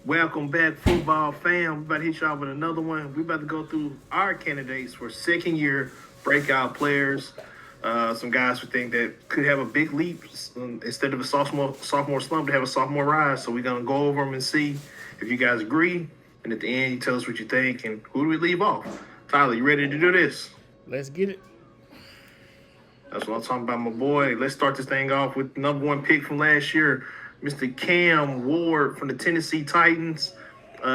Welcome back, football fam. We about to hit y'all with another one. We about to go through our candidates for second year breakout players. Some guys who think that could have a big leap instead of a sophomore slump to have a sophomore rise. So we're gonna go over them and see if you guys agree. And at the end, you tell us what you think and who do we leave off. Tyler, you ready to do this? Let's get it. That's what I'm talking about, my boy. Let's start this thing off with number one pick from last year, Mr. Cam Ward from the Tennessee Titans.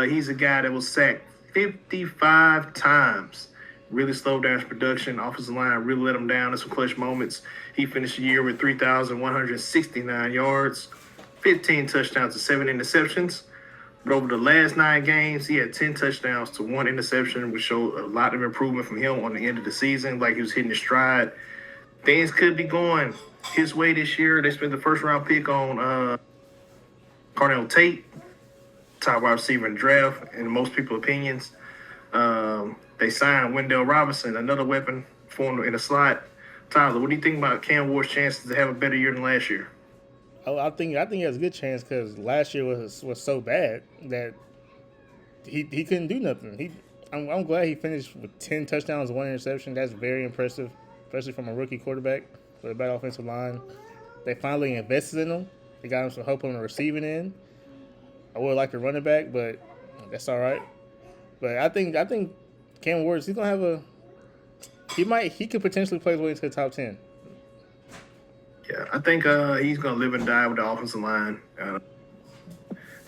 He's a guy that was sacked 55 times. Really slowed down his production. Offensive line really let him down in some clutch moments. He finished the year with 3,169 yards, 15 touchdowns, and 7 interceptions. But over the last 9 games, he had 10 touchdowns to 1 interception, which showed a lot of improvement from him on the end of the season. Like he was hitting his stride. Things could be going his way this year. They spent the first round pick on Carnell Tate, top wide receiver in the draft, in most people's opinions. They signed Wendell Robinson, another weapon for him in the slot. Tyler, what do you think about Cam Ward's chances to have a better year than last year? Oh, I think he has a good chance because last year was so bad that he couldn't do nothing. I'm glad he finished with 10 touchdowns and 1 interception. That's very impressive, especially from a rookie quarterback with a bad offensive line. They finally invested in him. They got him some help on the receiving end. I would like to run it back, but that's all right. But I think Cam Ward, he's gonna have a he could potentially play his way into the top 10. Yeah, I think he's going to live and die with the offensive line.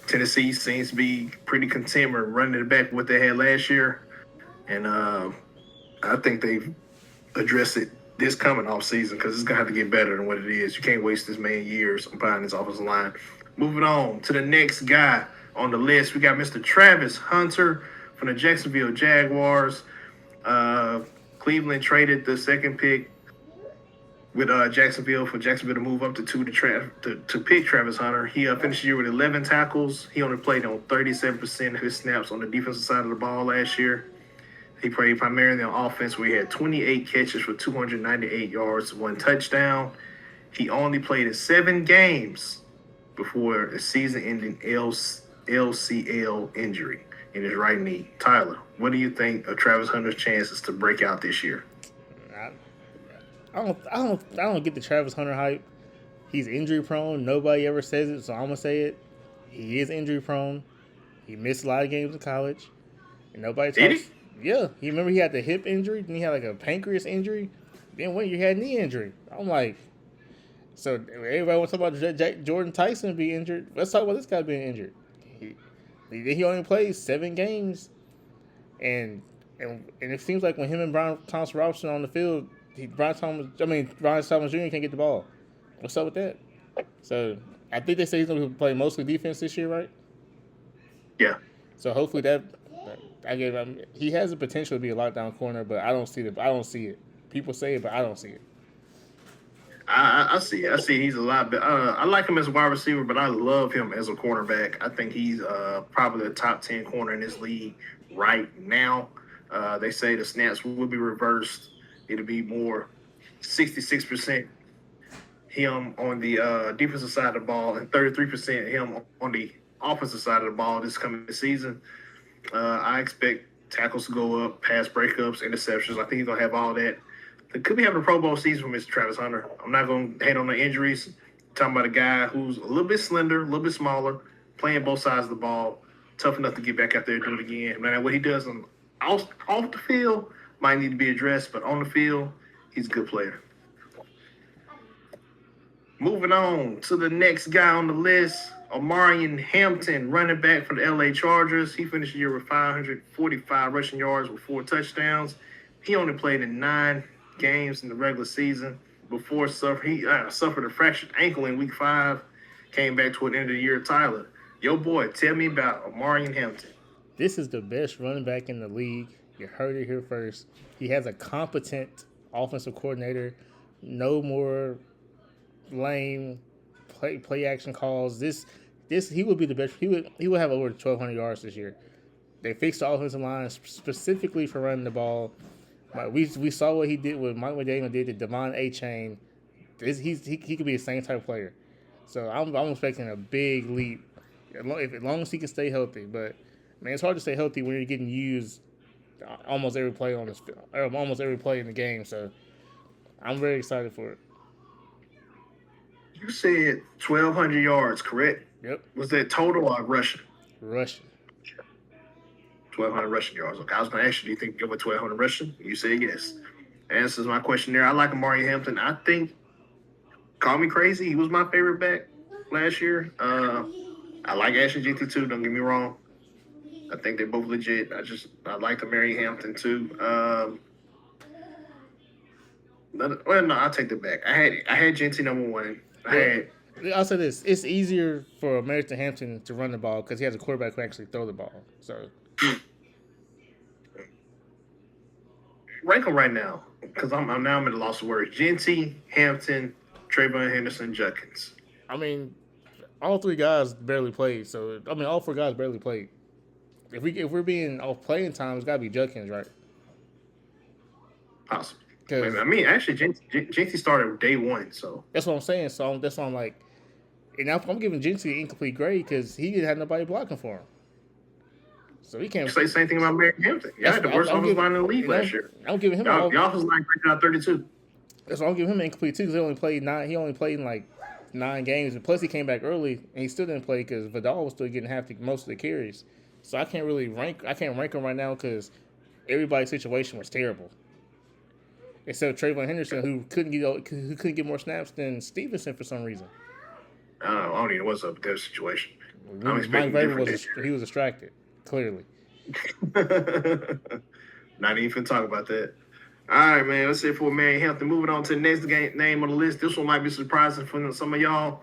Tennessee seems to be pretty content with running it back with what they had last year. And I think they've addressed it this coming off season because it's gonna have to get better than what it is. You can't waste this many years on buying this offensive line. Moving on to the next guy on the list, we got Mr. Travis Hunter from the Jacksonville Jaguars. Uh, Cleveland traded the second pick with Jacksonville for Jacksonville to move up to two to pick Travis Hunter. He finished the year with 11 tackles. He only played on 37% of his snaps on the defensive side of the ball last year. He played primarily on offense where he had 28 catches for 298 yards, 1 touchdown. He only played in 7 games before a season-ending LCL injury in his right knee. Tyler, what do you think of Travis Hunter's chances to break out this year? I, I don't get the Travis Hunter hype. He's injury prone. Nobody ever says it, so I'm gonna say it. He is injury prone. He missed a lot of games in college, and nobody Did talks. he? Yeah, you remember he had the hip injury, then he had like a pancreas injury, then when you had knee injury. I'm like, so everybody wants to talk about Jordan Tyson being injured. Let's talk about this guy being injured. He he only played 7 games, and and it seems like when him and Brian Thomas Robinson are on the field, Brian Thomas Jr. can't get the ball. What's up with that? So I think they say he's going to play mostly defense this year, right? Yeah. So hopefully that I give him. He has the potential to be a lockdown corner, but I don't see it. I don't see it. People say it, but I don't see it. I see. I see. He's a lot better. I like him as a wide receiver, but I love him as a cornerback. I think he's probably the top 10 corner in this league right now. They say the snaps will be reversed. It'll be more 66% him on the defensive side of the ball and 33% him on the offensive side of the ball this coming season. I expect tackles to go up, pass breakups, interceptions. I think he's gonna have all that. They could be having a Pro Bowl season for Mr. Travis Hunter. I'm not gonna hate on the injuries. I'm talking about a guy who's a little bit slender, a little bit smaller, playing both sides of the ball, tough enough to get back out there and do it again. Man, what he does off the field might need to be addressed, but on the field, he's a good player. Moving on to the next guy on the list, Omarion Hampton, running back for the LA Chargers. He finished the year with 545 rushing yards with 4 touchdowns. He only played in 9 games in the regular season before he suffered a fractured ankle in week 5. Came back toward the end of the year. Tyler, yo boy, tell me about Omarion Hampton. This is the best running back in the league. You heard it here first. He has a competent offensive coordinator. No more lame play action calls. This he would be the best. He would have over 1,200 yards this year. They fixed the offensive line specifically for running the ball. We saw what he did with Mike McDaniel did to Devon A. Chain. He could be the same type of player. So I'm expecting a big leap as long as he can stay healthy. But man, it's hard to stay healthy when you're getting used almost every play on this, almost every play in the game. So I'm very excited for it. You said 1,200 yards, correct? Yep, Was that total or rushing? rushing. 1,200 rushing yards. Okay, I was going to ask you, do you think you give a 1,200 rushing? You said yes. Answers my question there. I like Amari Hampton. I think, call me crazy, he was my favorite back last year. I like Ashley GT too, don't get me wrong. I think they're both legit. I like Amari Hampton too. Well, no, I'll take that back. I had GT number one. I'll say this: it's easier for American Hampton to run the ball because he has a quarterback who actually throw the ball. So rank them right now because I'm at a loss of words. Genty, Hampton, Trayvon Henderson, Judkins. I mean, all three guys barely played. So I mean, all four guys barely played. If we're being off playing time, it's got to be Judkins, right? Possible. I mean, actually, Genty started day one, so that's what I'm saying. So that's why I'm like, and I'm giving Genty an incomplete grade because he didn't have nobody blocking for him. So he can't you say the same thing about Mary Hampton. Yeah, had the worst offensive line in the league last year. I'm giving him the offensive line breaking out 32. That's why I'm giving him an incomplete too because he only played 9. He only played in like 9 games, and plus he came back early and he still didn't play because Vidal was still getting most of the carries. So I can't really rank. I can't rank him right now because everybody's situation was terrible. Except Trayvon Henderson, who couldn't get more snaps than Stevenson for some reason. I don't even know what's up with that situation. Mike Vrabel he was distracted, clearly. Not even talk about that. All right, man. Let's say for Mary Hampton. Moving on to the next name on the list. This one might be surprising for some of y'all.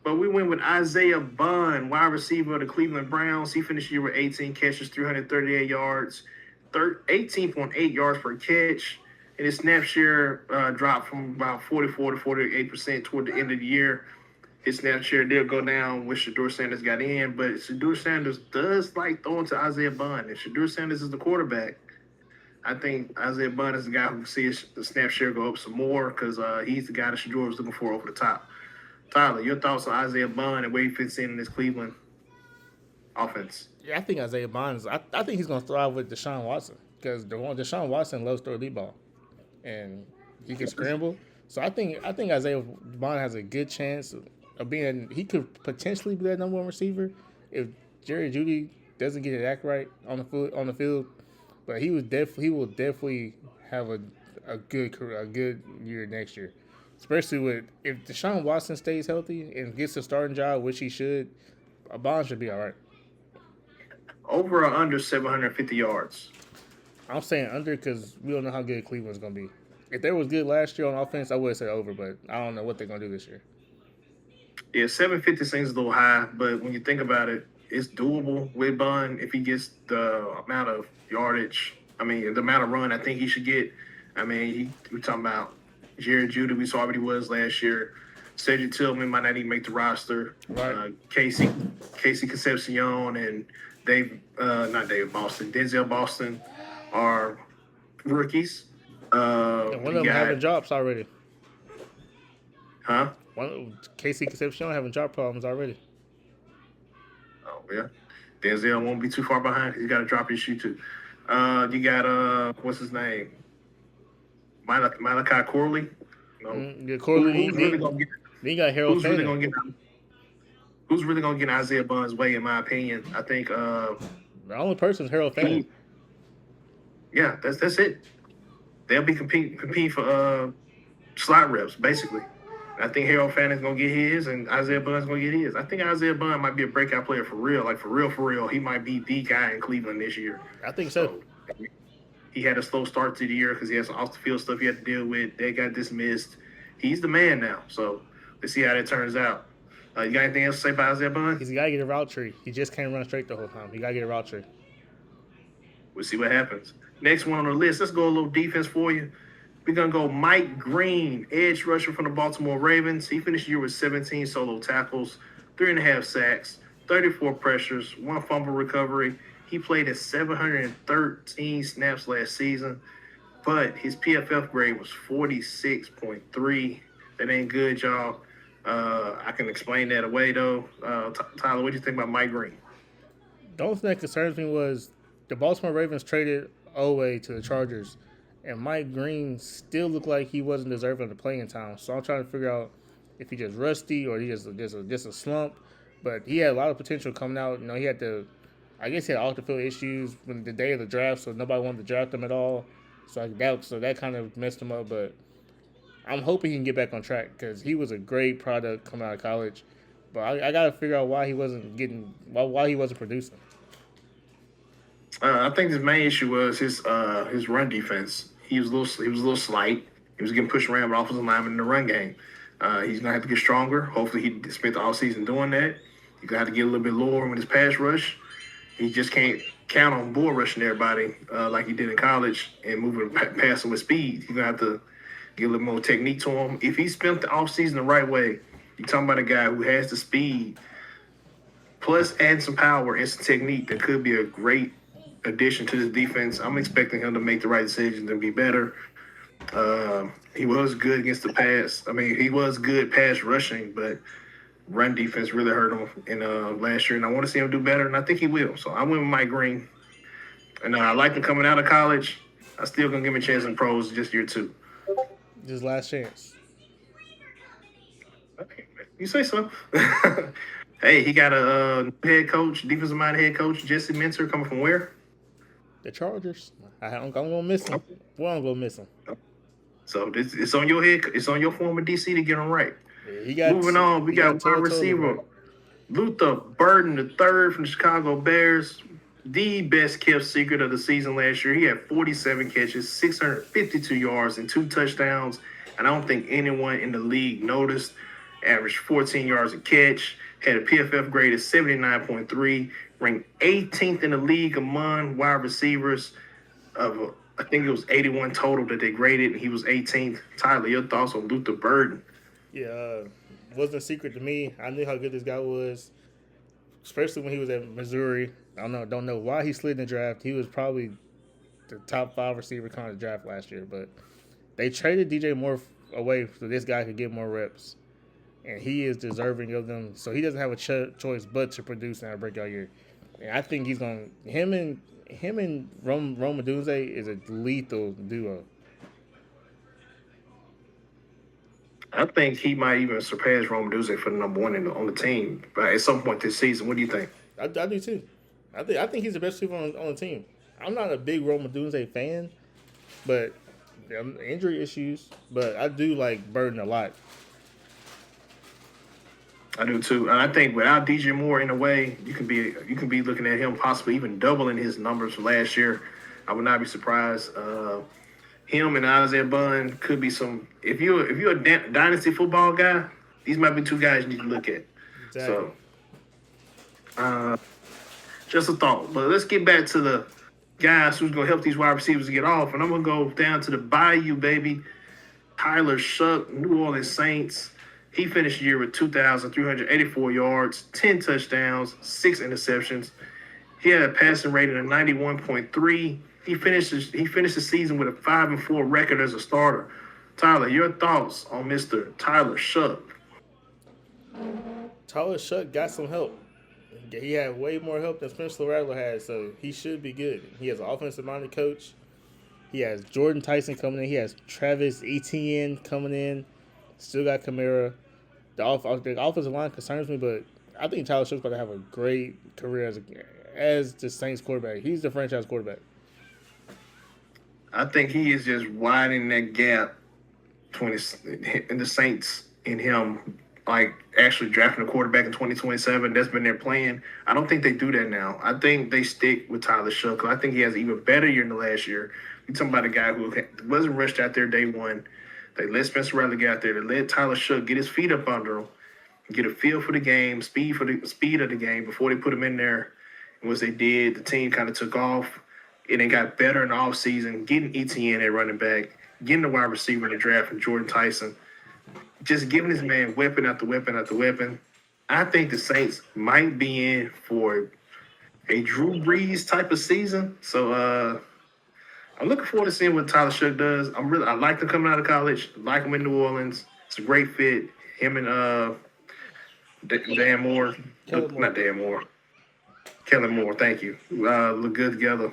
But we went with Isaiah Bond, wide receiver of the Cleveland Browns. He finished the year with 18 catches, 338 yards, 18.8 yards per catch. And his snap share dropped from about 44 to 48% toward the end of the year. His snap share did go down when Shedeur Sanders got in, but Shedeur Sanders does like throwing to Isaiah Bond. If Shedeur Sanders is the quarterback, I think Isaiah Bond is the guy who can see the snap share go up some more because he's the guy that Shedeur was looking for over the top. Tyler, your thoughts on Isaiah Bond and where he fits in this Cleveland offense? Yeah, I think Isaiah Bond is. I think he's going to thrive with Deshaun Watson because Deshaun Watson loves to throw the ball, and he can scramble. So I think Isaiah Bond has a good chance of being. He could potentially be that number one receiver if Jerry Jeudy doesn't get it act right on the field. But he will definitely have a good year next year. Especially if Deshaun Watson stays healthy and gets a starting job, which he should, Bond should be all right. Over or under 750 yards? I'm saying under because we don't know how good Cleveland's going to be. If they was good last year on offense, I would say over, but I don't know what they're going to do this year. Yeah, 750 seems a little high, but when you think about it, it's doable with Bond if he gets the amount of yardage. I mean, the amount of run I think he should get. I mean, we're talking about Jerry Jeudy, we saw what he was last year. Cedric Tillman might not even make the roster. Right. Casey Concepcion and Denzel Boston are rookies. And one of them having drops already. Huh? Casey Concepcion having drop problems already. Oh, yeah. Denzel won't be too far behind. He's got to drop his shoe, too. You got, what's his name? Malachi Corley. Yeah, Corley. He got Harold Fanning. Who's really gonna get Isaiah Bond's way? In my opinion, I think the only person is Harold Fanning. Yeah, that's it. They'll be competing for slot reps basically. I think Harold Fanning's gonna get his, and Isaiah Bond's gonna get his. I think Isaiah Bond might be a breakout player for real. Like for real. He might be the guy in Cleveland this year. I think so. He had a slow start to the year because he had some off-the-field stuff he had to deal with. They got dismissed. He's the man now. So let's see how that turns out. You got anything else to say about Isaiah Bond? He's got to get a route tree. He just can't run straight the whole time. He got to get a route tree. We'll see what happens. Next one on the list. Let's go a little defense for you. We're going to go Mike Green, edge rusher from the Baltimore Ravens. He finished the year with 17 solo tackles, 3.5 sacks, 34 pressures, 1 fumble recovery. He played at 713 snaps last season, but his PFF grade was 46.3. That ain't good, y'all. I can explain that away though. Tyler, what do you think about Mike Green? The only thing that concerns me was the Baltimore Ravens traded Oweh to the Chargers, and Mike Green still looked like he wasn't deserving of the playing time. So I'm trying to figure out if he just rusty or he just a slump. But he had a lot of potential coming out. You know, he had the, I guess he had off the field issues when the day of the draft, so nobody wanted to draft him at all. So that kind of messed him up. But I'm hoping he can get back on track because he was a great product coming out of college. But I got to figure out why he wasn't getting why he wasn't producing. I think his main issue was his run defense. He was a little slight. He was getting pushed around by offensive linemen in the run game. He's gonna have to get stronger. Hopefully, he spent the offseason doing that. He's gonna have to get a little bit lower with his pass rush. He just can't count on bull rushing everybody like he did in college and moving passing with speed. He's gonna have to get a little more technique to him. If he spent the offseason the right way, you're talking about a guy who has the speed plus add some power and some technique that could be a great addition to this defense. I'm expecting him to make the right decisions and be better. He was good against the pass. I mean, he was good pass rushing, but run defense really hurt him in last year, and I want to see him do better, and I think he will. So I went with Mike Green, and I like him coming out of college. I still gonna give him a chance in pros just year two. His last chance. You say so. Hey, he got a head coach, defensive minded head coach, Jesse Minter, coming from where? The Chargers. I'm gonna miss him. Well, I'm gonna miss him. So it's on your head. It's on your former DC to get him right. Yeah, he got. Moving on, we got wide receiver Luther Burden the third from the Chicago Bears. The best kept secret of the season last year. He had 47 catches, 652 yards, and 2 touchdowns. And I don't think anyone in the league noticed. Averaged 14 yards a catch. Had a PFF grade of 79.3. Ranked 18th in the league among wide receivers. I think it was 81 total that they graded, and he was 18th. Tyler, your thoughts on Luther Burden? Yeah, wasn't a secret to me. I knew how good this guy was, especially when he was at Missouri. I don't know why he slid in the draft. He was probably the top 5 receiver coming of the draft last year, but they traded DJ Moore away so this guy could get more reps, and he is deserving of them. So he doesn't have a choice but to produce in a breakout year. And I think he's going. Him and Rome Odunze is a lethal duo. I think he might even surpass Rome Duze for the number one on the team at some point this season. What do you think? I do too. I think he's the best receiver on the team. I'm not a big Rome Odunze fan, but injury issues. But I do like Burden a lot. I do too. And I think without DJ Moore in a way, you can be looking at him possibly even doubling his numbers from last year. I would not be surprised. Him and Isaiah Bond could be some. If you're a dynasty football guy, these might be two guys you need to look at. Exactly. So, just a thought. But let's get back to the guys who's going to help these wide receivers get off. And I'm going to go down to the Bayou, baby. Tyler Shuck, New Orleans Saints. He finished the year with 2,384 yards, 10 touchdowns, 6 interceptions. He had a passing rating of 91.3. He finished the season with a 5-4 record as a starter. Tyler, your thoughts on Mr. Tyler Shuck? Tyler Shuck got some help. He had way more help than Spencer Rattler had, so he should be good. He has an offensive-minded coach. He has Jordan Tyson coming in. He has Travis Etienne coming in. Still got Kamara. The offensive line concerns me, but I think Tyler Shuck's about to have a great career as the Saints quarterback. He's the franchise quarterback. I think he is just widening that gap in the Saints and him, like actually drafting a quarterback in 2027. That's been their plan. I don't think they do that now. I think they stick with Tyler Shuck. I think he has an even better year than last year. You're talking about a guy who wasn't rushed out there day one. They let Spencer Rattler get out there. They let Tyler Shuck get his feet up under him, get a feel for the game, speed of the game before they put him in there. And once they did, the team kind of took off. And they got better in the offseason, getting ETN at running back, getting the wide receiver in the draft and Jordan Tyson, just giving this man weapon after weapon after weapon. I think the Saints might be in for a Drew Brees type of season. So I'm looking forward to seeing what Tyler Shuck does. I like him coming out of college, like him in New Orleans. It's a great fit. Him and Dan Moore, Kellen Moore. not Dan Moore, Kellen Moore. Thank you. Look good together,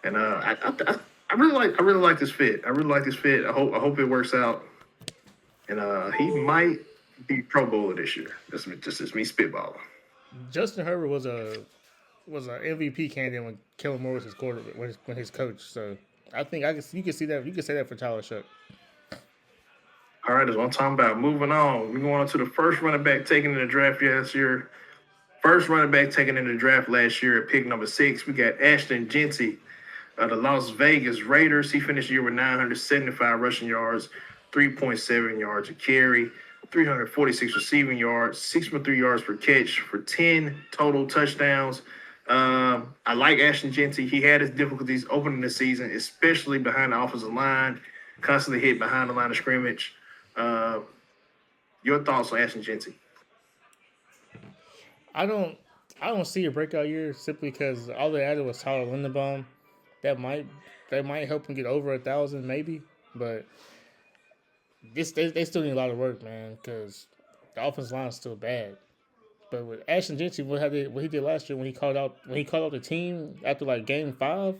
and I really like this fit. I really like this fit. I hope it works out, and he might be Pro Bowler this year. That's just me spitballing. Justin Herbert was an MVP candidate when Kellen Moore was his quarterback, when his coach. So I think you can see that. You can say that for Tyler Shuck. All right, that's what I'm talking about. Moving on, we're going on to the first running back taken in the draft last year. First running back taken in the draft last year at pick number 6. We got Ashton Genty of the Las Vegas Raiders. He finished the year with 975 rushing yards, 3.7 yards a carry, 346 receiving yards, 6.3 yards per catch for 10 total touchdowns. I like Ashton Genty. He had his difficulties opening the season, especially behind the offensive line, constantly hit behind the line of scrimmage. Uh, your thoughts on Ashton Genty? I don't I don't see a breakout year simply because all they added was Tyler Lindenbaum. That might that might help him get over 1,000 maybe, but they still need a lot of work, man, because the offensive line is still bad. But with Ashton Genty, what he did last year when he called out the team after like game 5,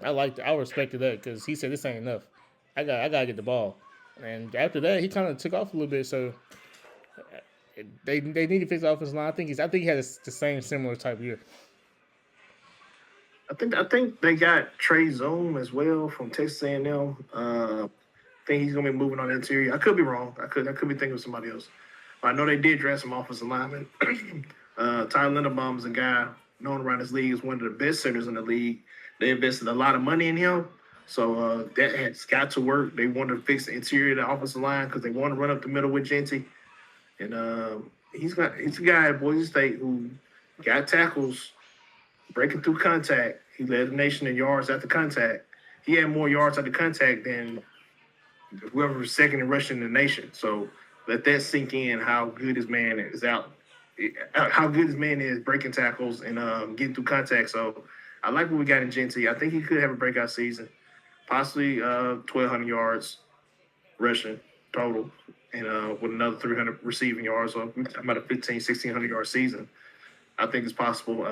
I respected that because he said this ain't enough. I gotta get the ball, and after that he kind of took off a little bit. So they need to fix the offensive line. I think he had the same similar type year. I think they got Trey Zoom as well from Texas A&M. I think he's gonna be moving on the interior. I could be wrong. I could be thinking of somebody else. But I know they did draft some offensive linemen. Tyler Linderbaum is a guy known around this league as one of the best centers in the league. They invested a lot of money in him, so that has got to work. They want to fix the interior of the offensive line because they want to run up the middle with Genty. And he's a guy at Boise State who got tackles breaking through contact. He led the nation in yards after contact. He had more yards after contact than whoever was second in rushing in the nation. So let that sink in how good this man is how good this man is breaking tackles and getting through contact. So I like what we got in Genty. I think he could have a breakout season, possibly 1,200 yards rushing total, and with another 300 receiving yards. So we're talking about a 1,600 yard season. I think it's possible.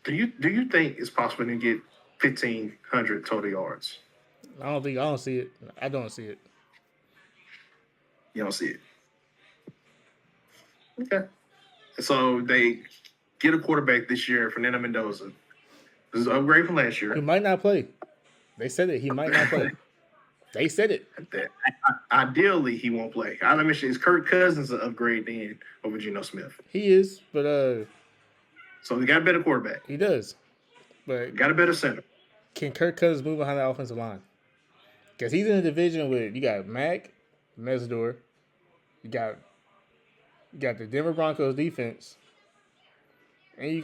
Do you think it's possible to get 1,500 total yards? I don't see it. I don't see it. You don't see it. Okay. So they get a quarterback this year, Fernando Mendoza. This is an upgrade from last He year. might not play. They said it. He might not play. They said it. That- Ideally, he won't play. I let me say, is Kirk Cousins an upgrade then over Geno Smith? He is, but So they got a better quarterback, he does. But got a better center. can Kirk Cousins move behind the offensive line? Because he's in a division with you got Mac, Mesdor, you got the Denver Broncos defense, and you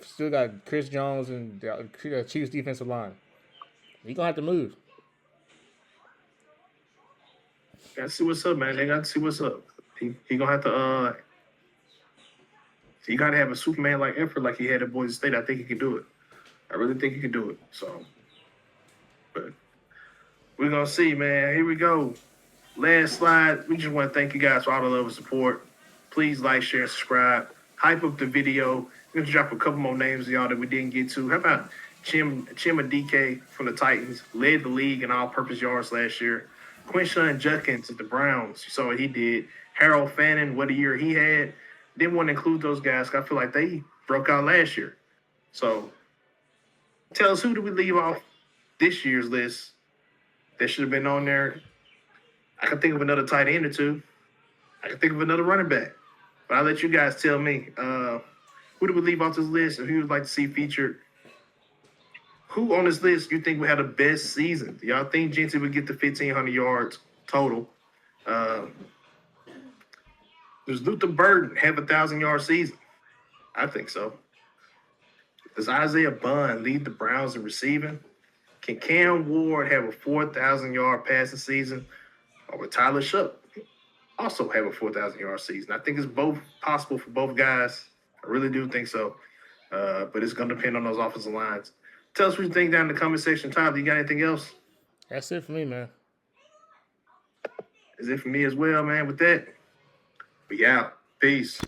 still got Chris Jones and the Chiefs defensive line. You gonna have to move. Got to see what's up, man. They got to see what's up. He gonna have to. He got to have a Superman like effort like he had at Boise State. I think he can do it. I really think he can do it. So, but we're gonna see, man. Here we go. Last slide. We just want to thank you guys for all the love and support. Please like, share, and subscribe. Hype up the video. We're gonna drop a couple more names of y'all that we didn't get to. How about Chima DK from the Titans? Led the league in all-purpose yards last year. Quinshawn Judkins at the Browns. You saw what he did. Harold Fannin, what a year he had. Didn't want to include those guys. I feel like they broke out last year. So tell us, who do we leave off this year's list that should have been on there? I can think of another tight end or two. I can think of another running back. But I'll let you guys tell me. Who do we leave off this list and who would like to see featured? Who on this list you think would have the best season? Y'all think Genty would get the 1,500 yards total? Does Luther Burden have a 1,000-yard season? I think so. Does Isaiah Bond lead the Browns in receiving? Can Cam Ward have a 4,000-yard passing season? Or would Tyler Shuck also have a 4,000-yard season? I think it's both possible for both guys. I really do think so. But it's going to depend on those offensive lines. Tell us what you think down in the comment section. Tyler, you got anything else? That's it for me, man. is it for me as well, man. With that, we out. Peace.